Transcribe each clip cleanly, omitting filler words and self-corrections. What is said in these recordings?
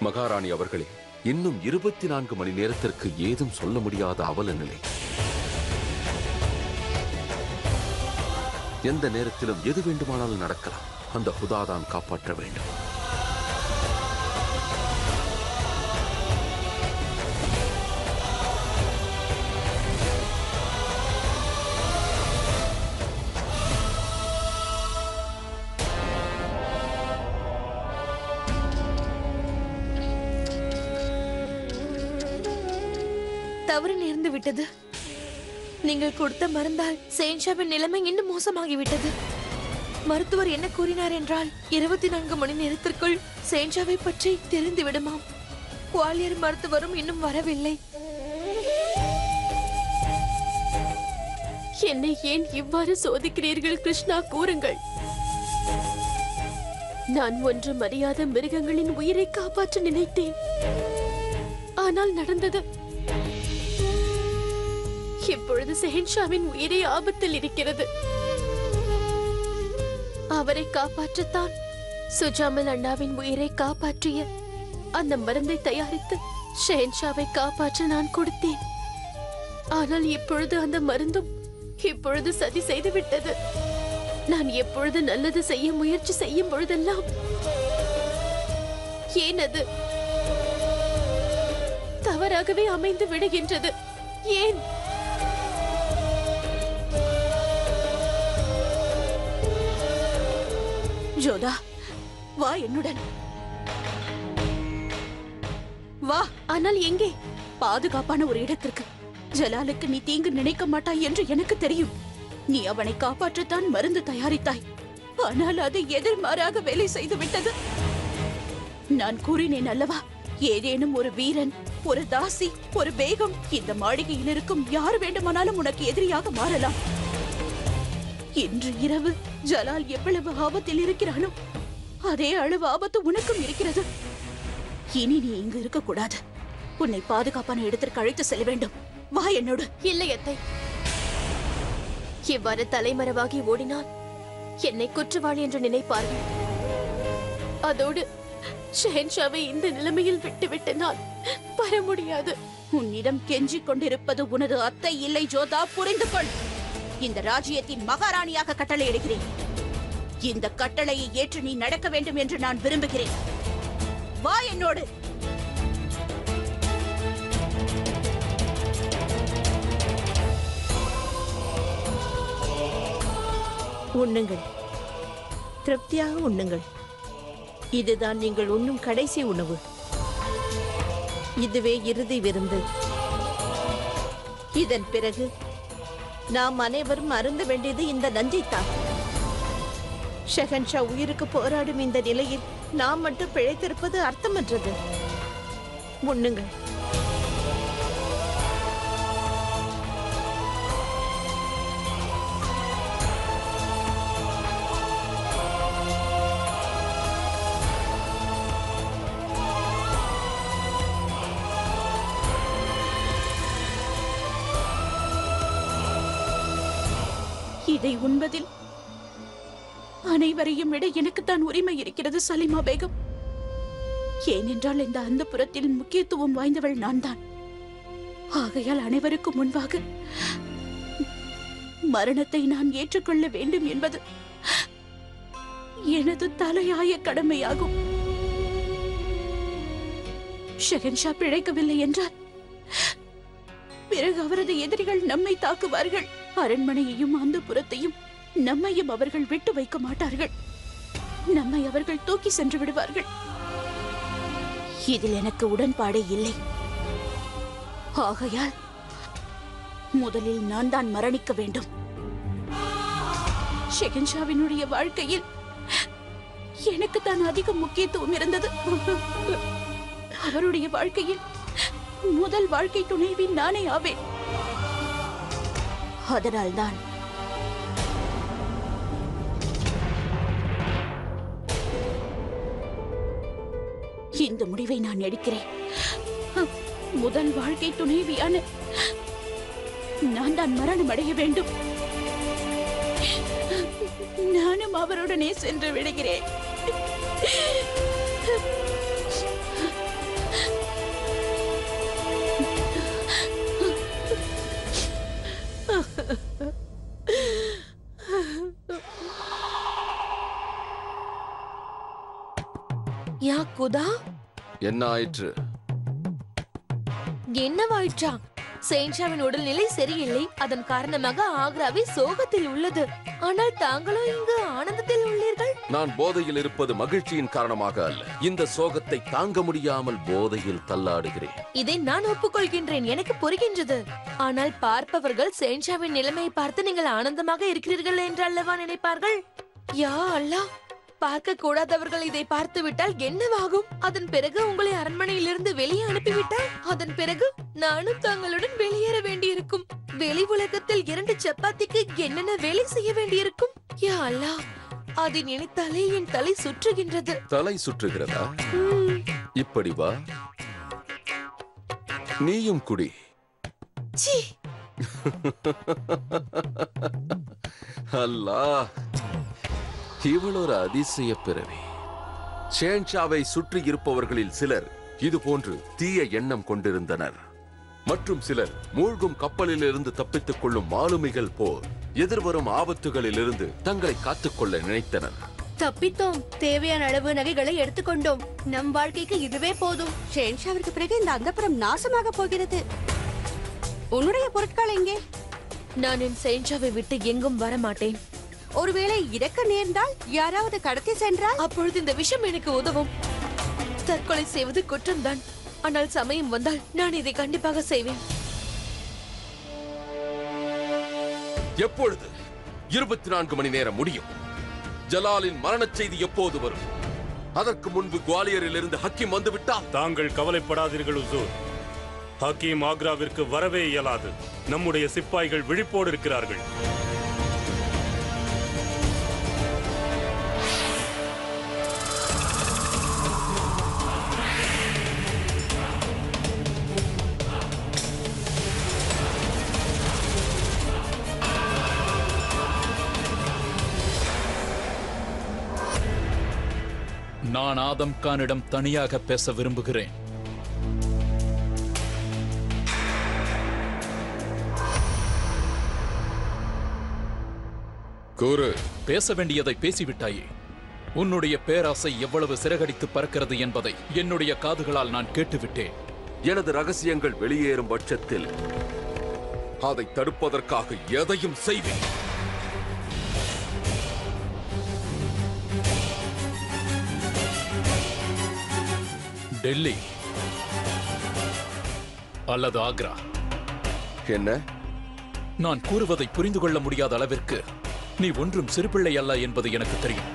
மகாராணி அவர்களே, இன்னும் 24 மணி நேரத்திற்கு ஏதும் சொல்ல முடியாத அவல நிலை. எந்த நேரத்திலும் எது வேண்டுமானாலும் நடக்கலாம். அந்த ஹுதாதான் காப்பாற்ற வேண்டும். தவறு நேர்ந்து விட்டது. நீங்கள் கொடுத்த மருந்தால் ஷெஹன்ஷாவின் நிலைமை இன்னும் மோசமாகிவிட்டது. மருத்துவர் என்ன கூறினார் என்றால் 24 மணி நேரத்திற்குள் ஷெஹன்ஷாவை பற்றி தெரிந்து விடுமாம். குவாலியர் மருத்துவரும் இன்னும் வரவில்லை. என்னை ஏன் இவ்வாறு சோதிக்கிறீர்கள் கிருஷ்ணா, கூறுங்கள். நான் ஒன்றும் அறியாத மிருகங்களின் உயிரை காப்பாற்ற நினைத்தேன். ஆனால் நடந்தது, இப்பொழுது ஷெஹன்ஷாவின் உயிரை ஆபத்தில் இருக்கிறது. அவரை காப்பாற்றத்தான் சுஜாமல் அண்ணாவின் உயிரை காப்பாற்றிய அந்த மருந்தை தயாரித்து ஷெஹன்ஷாவை காப்பாற்ற நான் கொடுத்தேன். ஆனால் இப்பொழுது அந்த மருந்தும் இப்பொழுது சதி செய்து விட்டது. நான் எப்பொழுது நல்லது செய்ய முயற்சி செய்யும் பொழுதெல்லாம் ஏன் அது தவறாகவே அமைந்து விடுகின்றது? ஏன்? ஜோதா, வா என்னுடன். வா. ஆனால் எங்கே? பாதுகாப்பான ஒரு இடத்திற்கு. ஜலாலுக்கு நீ தீங்கு நினைக்க மாட்டாய் என்று எனக்கு தெரியும். நீ அவனை காப்பாற்றத்தான் மருந்து தயாரித்தாய். ஆனால் அது எதிர்மாறாக வேலை செய்து விட்டது. நான் கூறினேன் அல்லவா, ஏதேனும் ஒரு வீரன், ஒரு தாசி, ஒரு பேகம் இந்த மாளிகையில் இருக்கும் யார் வேண்டுமானாலும் உனக்கு எதிரியாக மாறலாம். இன்று இரவு ஜலால் எவ்வளவு ஆபத்தில் இருக்கிறானோ அதே அளவு ஆபத்து உனக்கும் இருக்கிறது. இனி நீ இங்கு இருக்க கூடாது. உன்னை பாதுகாப்பான இடத்திற்கு அழைத்து செல்ல வேண்டும். வா என்னோடு. இல்லை அத்தை, இவ்வாறு தலைமறைவாகி ஓடினால் என்னை குற்றவாளி என்று நினைப்பார்கள். அதோடு ஷெஹன்ஷாவை இந்த நிலைமையில் விட்டுவிட்டு நான் வர முடியாது. உன்னிடம் கெஞ்சிக் கொண்டிருப்பது உனது அத்தை இல்லை ஜோதா, புரிந்து கொள். இந்த ராஜ்யத்தின் மகாராணியாக கட்டளையிடுகிறேன். இந்த கட்டளையை ஏற்று நீ நடக்க வேண்டும் என்று நான் விரும்புகிறேன். வா என்னோடு. உண்ணுங்கள், திருப்தியாக உண்ணுங்கள். இதுதான் நீங்கள் உண்ணும் கடைசி உணவு. இதுவே இறுதி விருந்து. இதன் பிறகு நாம் அனைவரும் அருந்த வேண்டியது இந்த நஞ்சைத்தான். ஷெஹன்ஷா உயிருக்கு போராடும் இந்த நிலையில் நாம் மட்டும் பிழைத்திருப்பது அர்த்தமற்றது. உண்ணுங்கள். இதை உண்பதில் அனைவரையும் விட எனக்குத்தான் உரிமை இருக்கிறது சலிமா பேகம். ஏனென்றால் இந்த அந்தப்புரத்தில் முக்கியத்துவம் வாய்ந்தவள் நான் தான். ஆகையால் அனைவருக்கும் முன்பாக மரணத்தை நான் ஏற்றுக்கொள்ள வேண்டும் என்பது எனது தலையாய கடமையாகும். ஷெஹன்ஷா பிழைக்கவில்லை என்றால் பிறகு அவரது எதிரிகள் நம்மை தாக்குவார்கள். அரண்மனையையும் அந்தப்புரத்தையும் நம்மையும் அவர்கள் விட்டு வைக்க மாட்டார்கள். நம்மை அவர்கள் தூக்கி சென்று விடுவார்கள். இதில் எனக்கு உடன்பாடே இல்லை. ஆகையால் முதலில் நான் தான் மரணிக்க வேண்டும். ஷெஹன்ஷாவினுடைய வாழ்க்கையில் எனக்கு தான் அதிக முக்கியத்துவம் இருந்தது. அவருடைய வாழ்க்கையில் முதல் வாழ்க்கை துணைவி நானே ஆவேன். அதனால்தான் இந்த முடிவை நான் எடுக்கிறேன். முதல் வாழ்க்கை துணைவியான நான் தான் மரணம் அடைய வேண்டும். நானும் அவருடனே சென்று விடுகிறேன். குதா, என்ன ஆயிற்று? என்னவாயிற்றா? சேன்ஷாவின் உடல்நிலை சரியில்லை. அதன் காரணமாக ஆக்ராவே சோகத்தில் உள்ளது. ஆனால் தாங்களோ இங்கு ஆனந்தத்தில் உள்ளீர்கள். நான் போதையில் இருப்பது மகிழ்ச்சியின் காரணமாக அல்ல. இந்த சோகத்தை தாங்க முடியாமல் போதையில் தள்ளாடுகிறேன். இதை நான் ஒப்புக்கொள்கின்றேன், எனக்கு புரிகின்றது. ஆனால் பார்ப்பவர்கள் சேன்ஷாவின் நிலைமையை பார்த்து நீங்கள் ஆனந்தமாக இருக்கிறீர்கள் என்று அல்லவா நினைப்பார்கள்? யா அல்லாஹ், பார்க்க கூடாதவர்கள் இதை பார்த்து விட்டால் என்னவாகும்? அதன் பிறகு உங்களை அரண்மனையிலிருந்து வெளியே அனுப்பிவிட்டால் அதன் பிறகு நானும் தங்களுடன் வெளியேற வேண்டியிருக்கும். வெளி உலகத்தில் 2 சப்பாத்திக்கு என்னென்ன வேலை செய்ய வேண்டியிருக்கும்? யா அல்லாஹ், அதை நினைத்தாலே என் தலை சுற்றுகின்றது. தலை சுற்றுகிறதா? இப்படி வா, நீயும் குடி. சீ, அல்லாஹ், இவள் ஒரு அதிசய பிறவி. ஷேன்ஷாவை சுற்றி இருப்பவர்களில் சிலர் இது போன்று தீய எண்ணம் கொண்டிருந்தனர். மற்றும் சிலர் மூழ்கும் கப்பலில் இருந்து தப்பித்துக் கொள்ளும் மாலுமிகள் போல் எதிர்வரும் ஆபத்துகளில் இருந்து தங்களை காத்துக்கொள்ள நினைத்தனர். தப்பித்தோம். தேவையான அளவு நகைகளை எடுத்துக்கொண்டோம். நம் வாழ்க்கைக்கு இதுவே போதும். ஷேன்ஷாவிற்கு பிறகு இந்த அந்தப்புறம் நாசமாக போகிறது. உன்னுடைய பொருட்கள் எங்கே? நான் என் சேன்ஷாவை விட்டு எங்கும் வர மாட்டேன். ஒருவேளை இறக்க நேர்ந்தால், யாராவது கடத்தி சென்றால்? அப்பொழுது இந்த விஷயம் எனக்கு உதவும். தற்கொலை செய்வது குற்றம்தான். ஆனால் சமயம் வந்தால் நான் இதை கண்டிப்பாக செய்வேன். எப்பொழுது? 24 மணி நேரம் முடியும். ஜலாலின் மரணச் செய்தி எப்போது வரும்? அதற்கு முன்பு குவாலியரில் இருந்து ஹக்கீம் வந்துவிட்டால்? தாங்கள் கவலைப்படாதீர்கள் உசூர். ஹக்கீம் ஆக்ராவிற்கு வரவே இயலாது. நம்முடைய சிப்பாய்கள் விழிப்போடு இருக்கிறார்கள். நான் ஆதம் கானிடம் தனியாக பேச விரும்புகிறேன். கூறு. பேச வேண்டியதை பேசிவிட்டாயே. உன்னுடைய பேராசை எவ்வளவு சிறகடித்து பறக்கிறது என்பதை என்னுடைய காதுகளால் நான் கேட்டுவிட்டேன். எனது ரகசியங்கள் வெளியேறும் பட்சத்தில் அதை தடுப்பதற்காக எதையும் செய்வேன். டெல்லி அல்லது ஆக்ரா. என்ன? நான் கூறுவதை புரிந்து கொள்ள முடியாத அளவிற்கு நீ ஒன்றும் சிறுபிள்ளை அல்ல என்பது எனக்கு தெரியும்.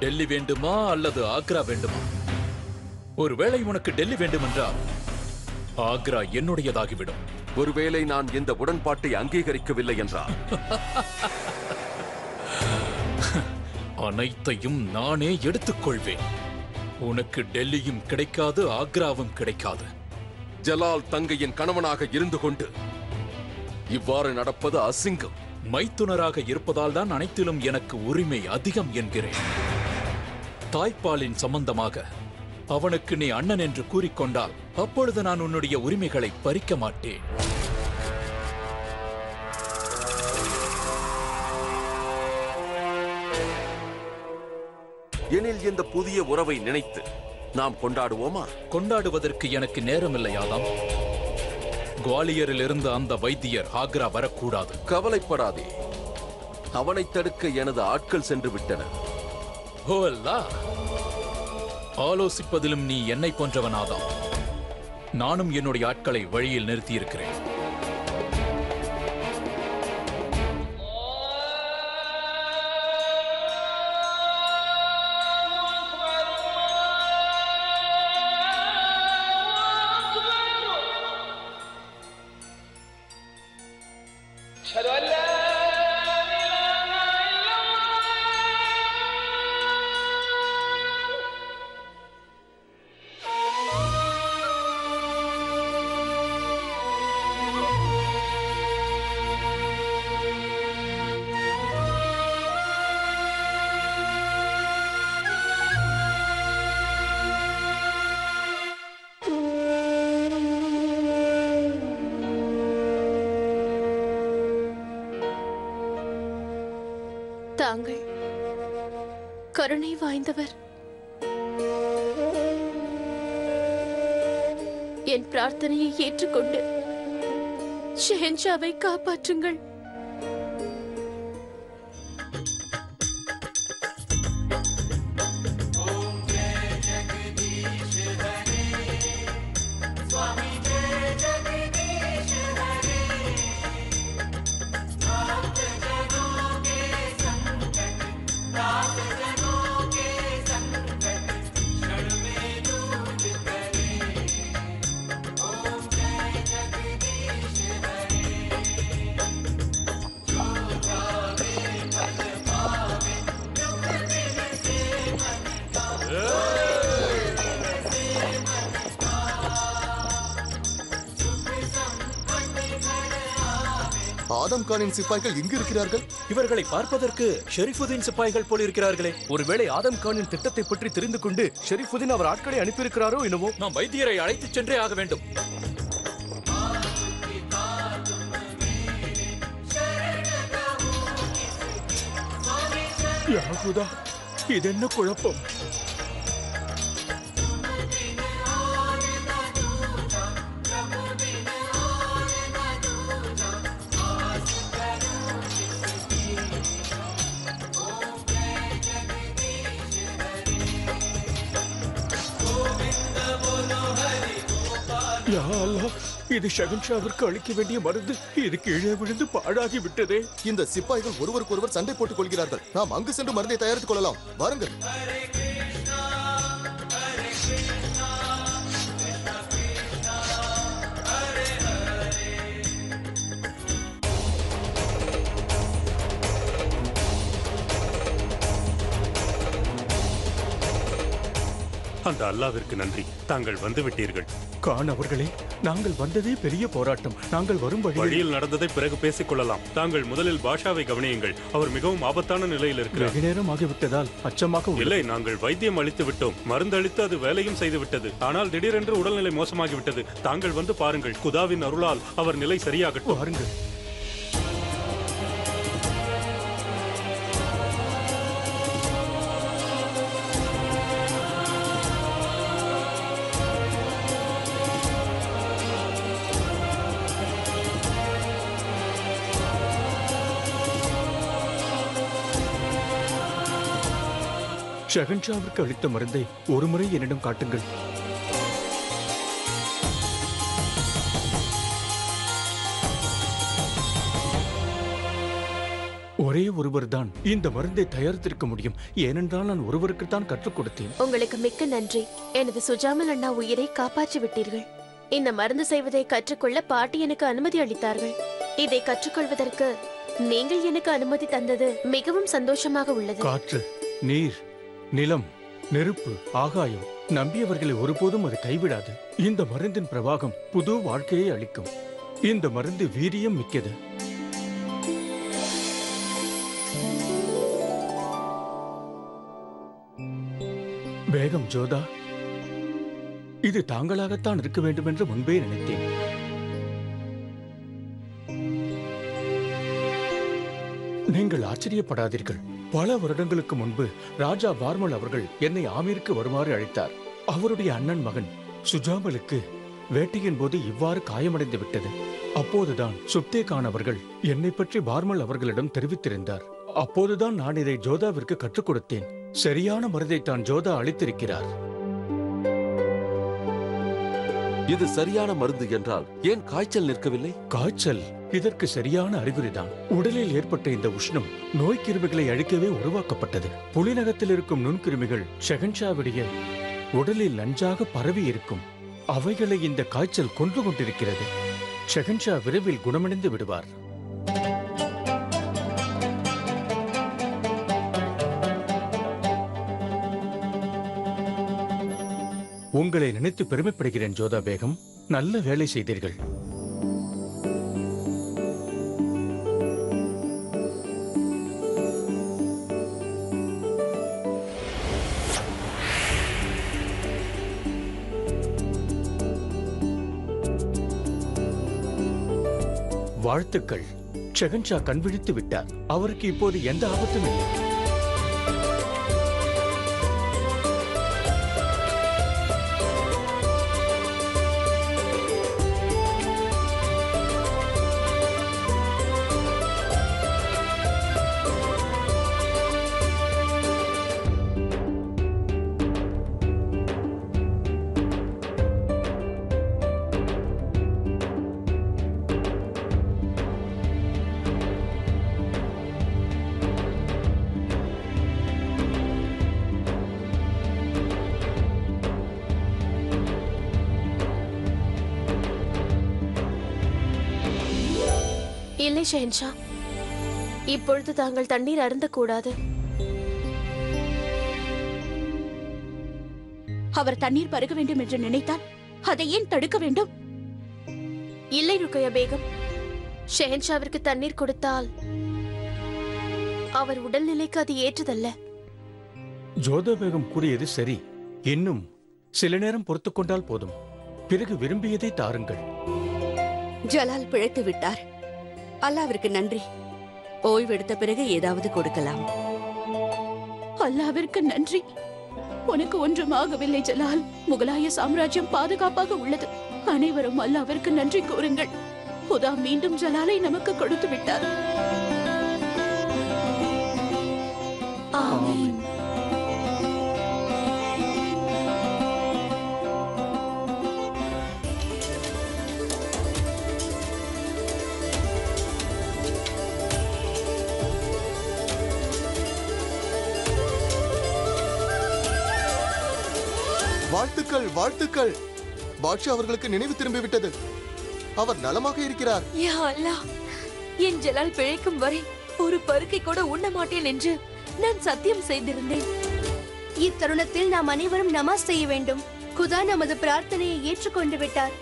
டெல்லி வேண்டுமா அல்லது ஆக்ரா வேண்டுமா? ஒருவேளை உனக்கு டெல்லி வேண்டுமென்றால் ஆக்ரா என்னுடையதாகிவிடும். ஒருவேளை நான் இந்த உடன்பாட்டை அங்கீகரிக்கவில்லை என்றால் அனைத்தையும் நானே எடுத்துக்கொள்வேன். உனக்கு டெல்லியும் கிடைக்காது, ஆக்ராவும் கிடைக்காது. ஜலால் தங்கையின் கணவனாக இருந்து கொண்டு இவ்வாறு நடப்பது அசிங்கம். மைத்துனராக இருப்பதால் தான் அனைத்திலும் எனக்கு உரிமை அதிகம் என்கிறேன். தாய்ப்பாலின் சம்பந்தமாக அவனுக்கு நீ அண்ணன் என்று கூறிக்கொண்டால் அப்பொழுது நான் உன்னுடைய உரிமைகளை பறிக்க மாட்டேன். எனில் இந்த புதிய உறவை நினைத்து நாம் கொண்டாடுவோமா? கொண்டாடுவதற்கு எனக்கு நேரமில்லையாதாம். குவாலியரில் இருந்த அந்த வைத்தியர் ஆக்ரா வரக்கூடாது. கவலைப்படாதே, அவனை தடுக்க எனது ஆட்கள் சென்று விட்டனர். ஓ அல்லாஹ், ஆலோசிப்பதிலும் நீ என்னை போன்றவனாதாம். நானும் என்னுடைய ஆட்களை வழியில் நிறுத்தியிருக்கிறேன். தாங்கள் கருணை வாய்ந்தவர். என் பிரார்த்தனையை ஏற்றுக்கொண்டு ஷெஹன்ஷாவை காப்பாற்றுங்கள். ஆதம் கானின் சிப்பாய்கள் எங்கு இருக்கிறார்கள்? இவர்களை பார்ப்பதற்கு ஷெரீஃபுதீன் சிப்பாய்கள் போல் இருக்கிறார்களே. ஒருவேளை ஆதம் கானின் திட்டத்தை பற்றி தெரிந்து கொண்டு ஷெரீஃபுதீன் அவர் ஆட்களை அனுப்பியிருக்கிறாரோ என்னவோ. நாம் வைத்தியரை அழைத்துச் சென்றே ஆக வேண்டும். யாகுதா, இது என்ன குழப்பம்? யா அல்லாஹ், இது ஷெஹன்ஷாவிற்கு அளிக்க வேண்டிய மருந்து. இது கீழே விழுந்து பாழாகி விட்டதே. இந்த சிப்பாய்கள் ஒருவருக்கொருவர் சண்டை போட்டுக் கொள்கிறார்கள். நாம் அங்கு சென்று மருந்தை தயாரித்துக் கொள்ளலாம். வாருங்கள். அந்த அல்லாவிற்கு நன்றி, தாங்கள் வந்து விட்டீர்கள். கான் அவர்களே, நாங்கள் வந்ததே பெரிய போராட்டம். நாங்கள் வரும் வழியில் நடந்ததை பிறகு பேசிக் கொள்ளலாம். தாங்கள் முதலில் பாஷாவை கவனியுங்கள். அவர் மிகவும் ஆபத்தான நிலையில் இருக்கிறார். வெகு நேரம் ஆகிவிட்டதால் அச்சமாக இல்லை, நாங்கள் வைத்தியம் அளித்து விட்டோம். மருந்து அளித்து அது வேலையும் செய்து விட்டது. ஆனால் திடீரென்று உடல்நிலை மோசமாகிவிட்டது. தாங்கள் வந்து பாருங்கள். குதாவின் அருளால் அவர் நிலை சரியாகட்டும். பாருங்கள். ஷெஹன்ஷாவிற்கு அளித்த மருந்தை ஒருமுறை என்னிடம் காட்டுங்கள். ஒரே ஒருவர் தான் இந்த மருந்தை தயாரித்திருக்க முடியும். ஏனென்றால் நான் ஒருவருக்கு தான் கற்றுக் கொடுத்தேன். உங்களுக்கு மிக்க நன்றி. எனது சுஜாமல் அண்ணா உயிரை காப்பாற்றி விட்டீர்கள். இந்த மருந்து செய்வதை கற்றுக்கொள்ள பாட்டி எனக்கு அனுமதி அளித்தார்கள். இதை கற்றுக்கொள்வதற்கு நீங்கள் எனக்கு அனுமதி தந்தது மிகவும் சந்தோஷமாக உள்ளது. காற்று, நீர், நிலம், நெருப்பு, ஆகாயம் நம்பியவர்களை ஒருபோதும் அது கைவிடாது. இந்த மருந்தின் பிரவாகம் புது வாழ்க்கையை அளிக்கும். இந்த மருந்து வீரியம் மிக்கது. பேகம் ஜோதா, இது தாங்களாகத்தான் இருக்க வேண்டும் என்று முன்பே நினைத்தேன். நீங்கள் ஆச்சரியப்படாதீர்கள். பல வருடங்களுக்கு முன்பு ராஜா பார்மல் அவர்கள் என்னை ஆமீருக்கு வருமாறு அழைத்தார். அவருடைய அண்ணன் மகன் சுஜாமலுக்கு வேட்டையின் போது இவ்வாறு காயமடைந்து விட்டது. அப்போதுதான் சுப்தே கான் அவர்கள் என்னை பற்றி பார்மல் அவர்களிடம் தெரிவித்திருந்தார். அப்போதுதான் நான் இதை ஜோதாவிற்கு கற்றுக் கொடுத்தேன். சரியான மருந்தை தான் ஜோதா அளித்திருக்கிறார். இது சரியான மருந்து என்றால் ஏன் காய்ச்சல் நிற்கவில்லை? காய்ச்சல் இதற்கு சரியான அறிகுறிதான். உடலில் ஏற்பட்ட இந்த உஷ்ணம் நோய்க்கிருமிகளை அழிக்கவே உருவாக்கப்பட்டது. புலிநகத்தில் இருக்கும் நுண்கிருமிகள் ஷெஹன்ஷாவுடைய உடலில் நன்றாக பரவி இருக்கும். அவைகளை இந்த காய்ச்சல் கொன்று கொண்டிருக்கிறது. ஷெஹன்ஷா விரைவில் குணமடைந்து விடுவார். உங்களை நினைத்து பெருமைப்படுகிறேன் ஜோதா பேகம். நல்ல வேலை செய்தீர்கள். வாழ்த்துக்கள். ஷெஹன்ஷா கண்விழித்து விட்டார். அவருக்கு இப்போது எந்த ஆபத்தும் இல்லை. இல்லை ஷெஹன்ஷா, இப்பொழுது தாங்கள் தண்ணீர் அருந்தக்கூடாது. அவர் தண்ணீர் பருக வேண்டும் என்று நினைத்தால் அதை ஏன் தடுக்க வேண்டும்? இல்லை ருக்கையா பேகம், ஷெஹன்ஷாவிற்கு தண்ணீர் கொடுத்தால் அவர் உடல்நிலைக்கு அது ஏற்றதல்ல. ஜோதா பேகம் கூறியது சரி. இன்னும் சில நேரம் பொறுத்துக் கொண்டால் போதும். பிறகு விரும்பியதை தாருங்கள். ஜலால் பிழைத்து விட்டார். அல்லாவிற்கு நன்றி. ஓய்வெடுத்த பிறகு ஏதாவது கொடுக்கலாம். அல்லாவிற்கு நன்றி. உனக்கு ஒன்றும் ஆகவில்லை ஜலால். முகலாய சாம்ராஜ்யம் பாதுகாப்பாக உள்ளது. அனைவரும் அல்லாவிற்கு நன்றி கூறுங்கள். ஹுதா மீண்டும் ஜலாலை நமக்கு கொடுத்து விட்டார். ஆமீன். வாழ்த்துக்கள், வாழ்த்துக்கள். பாட்ஷா அவர்களுக்கு நினைவு திரும்பிவிட்டது. அவர் நலமாக இருக்கிறார். யா அல்லாஹ், என் ஜலால் பிழைக்கும் வரை ஒரு பருக்கை கூட உண்ண மாட்டேன் என்று நான் சத்தியம் செய்திருந்தேன். இத்தருணத்தில் நாம் அனைவரும் நமாஸ் செய்ய வேண்டும். குதா நமது பிரார்த்தனையை ஏற்றுக்கொண்டு விட்டார்.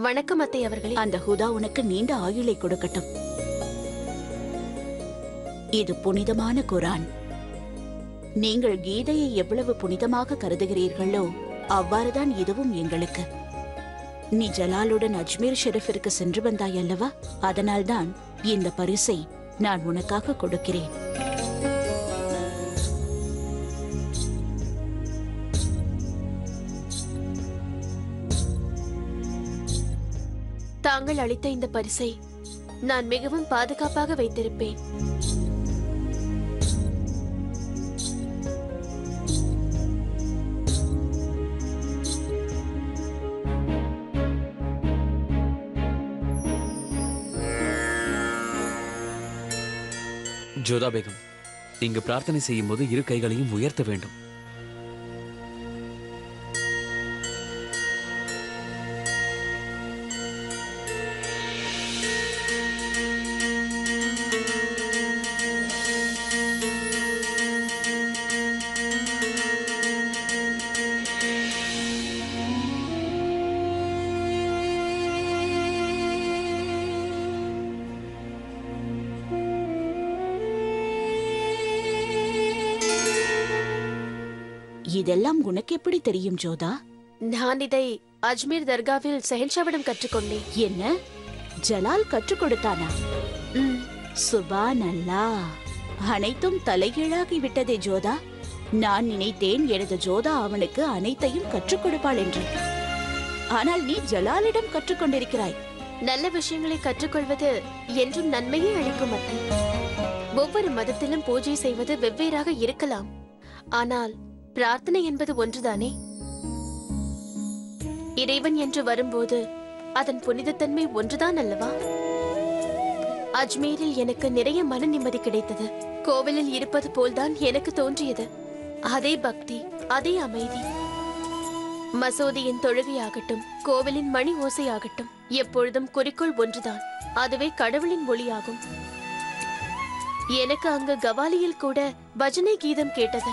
வணக்கம் அத்தை அவர்களே. அந்த ஹுதா உனக்கு நீண்ட ஆயுளை கொடுக்கட்டும். இது புனிதமான குரான். நீங்கள் கீதையை எவ்வளவு புனிதமாக கருதுகிறீர்களோ அவ்வாறுதான் இதுவும் எங்களுக்கு. நீ ஜலாலுடன் அஜ்மீர் ஷெரீஃபிற்கு சென்று வந்தாய் அல்லவா? அதனால்தான் இந்த பரிசை நான் உனக்காக கொடுக்கிறேன். தாங்கள் அளித்த இந்த பரிசை நான் மிகவும் பாதுகாப்பாக வைத்திருப்பேன். ஜோதா பேகம், இங்கு பிரார்த்தனை செய்யும் போது இரு கைகளையும் உயர்த்த வேண்டும். இதெல்லாம் உனக்கு எப்படி தெரியும் ஜோதா? நான் இதை அஜ்மீர் தர்காவில் ஷெஹன்ஷாவிடம் கற்றுக்கொண்டேன். என்ன, ஜலால் கற்றுக் கொடுத்தானா? சுபான் அல்லாஹ், அனைத்தும் தலைகீழாகி விட்டதே ஜோதா. நான் நினைத்தேன் எனது ஜோதா அவனுக்கு அனைத்தையும் கற்றுக் கொடுப்பாள் என்று. ஆனால் நீ ஜலாலிடம் கற்றுக்கொண்டிருக்கிறாய். நல்ல விஷயங்களை கற்றுக்கொள்வது என்றும் நன்மையே அளிக்கும் அத்தை. ஒவ்வொரு மதத்திலும் பூஜை செய்வது வெவ்வேறாக இருக்கலாம், ஆனால் பிரார்த்தனை என்பது ஒன்றுதானே. இறைவன் என்று வரும்போது அதன் புனிதத்தன்மை ஒன்றுதான் அல்லவா? அஜ்மீரில் எனக்கு நிறைய மன நிம்மதி கிடைத்தது. கோவிலில் இருப்பது போல்தான் எனக்கு தோன்றியது. அதே பக்தி, அதே அமைதி. மசூதியின் தொழுகையாகட்டும், கோவிலின் மணி ஓசையாகட்டும், எப்பொழுதும் குறிக்கோள் ஒன்றுதான். அதுவே கடவுளின் மொழியாகும். எனக்கு அங்கு கவாலியில் கூட பஜனை கீதம் கேட்டது.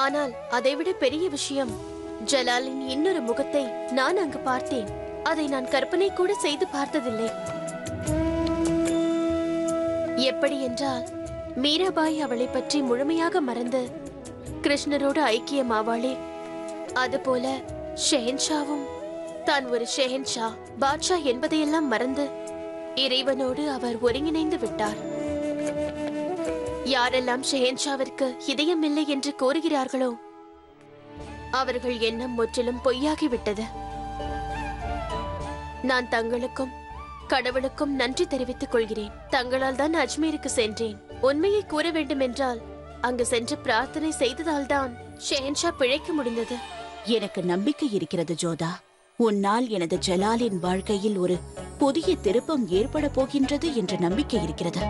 ஆனால் அதைவிட பெரிய விஷயம், ஜலாலின் இன்னொரு முகத்தை நான் அங்கு பார்த்தேன். அதை நான் கற்பனை கூட செய்து பார்த்ததில்லை. எப்படி என்றால், மீராபாய் அவளை பற்றி முழுமையாக மறந்து கிருஷ்ணரோடு ஐக்கியமாவாளே, அதுபோல ஷெஹன்ஷாவும் தான் ஒரு ஷெஹன்ஷா, பாட்ஷா என்பதையெல்லாம் மறந்து இறைவனோடு அவர் ஒருங்கிணைந்து விட்டார். யாரெல்லாம் ஷெஹன்ஷாவிற்கு இதயமில்லை என்று கோருகிறார்களோ அவர்கள் எண்ணம் முற்றிலும் பொய்யாகிவிட்டது. நான் தங்களுக்கும் கடவுளுக்கும் நன்றி தெரிவித்துக் கொள்கிறேன். தங்களால் தான் அஜ்மீருக்கு சென்றேன். உண்மையை கூற வேண்டும் என்றால், அங்கு சென்று பிரார்த்தனை செய்ததால் தான் ஷெஹன்ஷா பிழைக்க முடிந்தது. எனக்கு நம்பிக்கை இருக்கிறது ஜோதா. உன்னால் எனது ஜலாலின் வாழ்க்கையில் ஒரு புதிய திருப்பம் ஏற்பட போகின்றது என்ற நம்பிக்கை இருக்கிறது.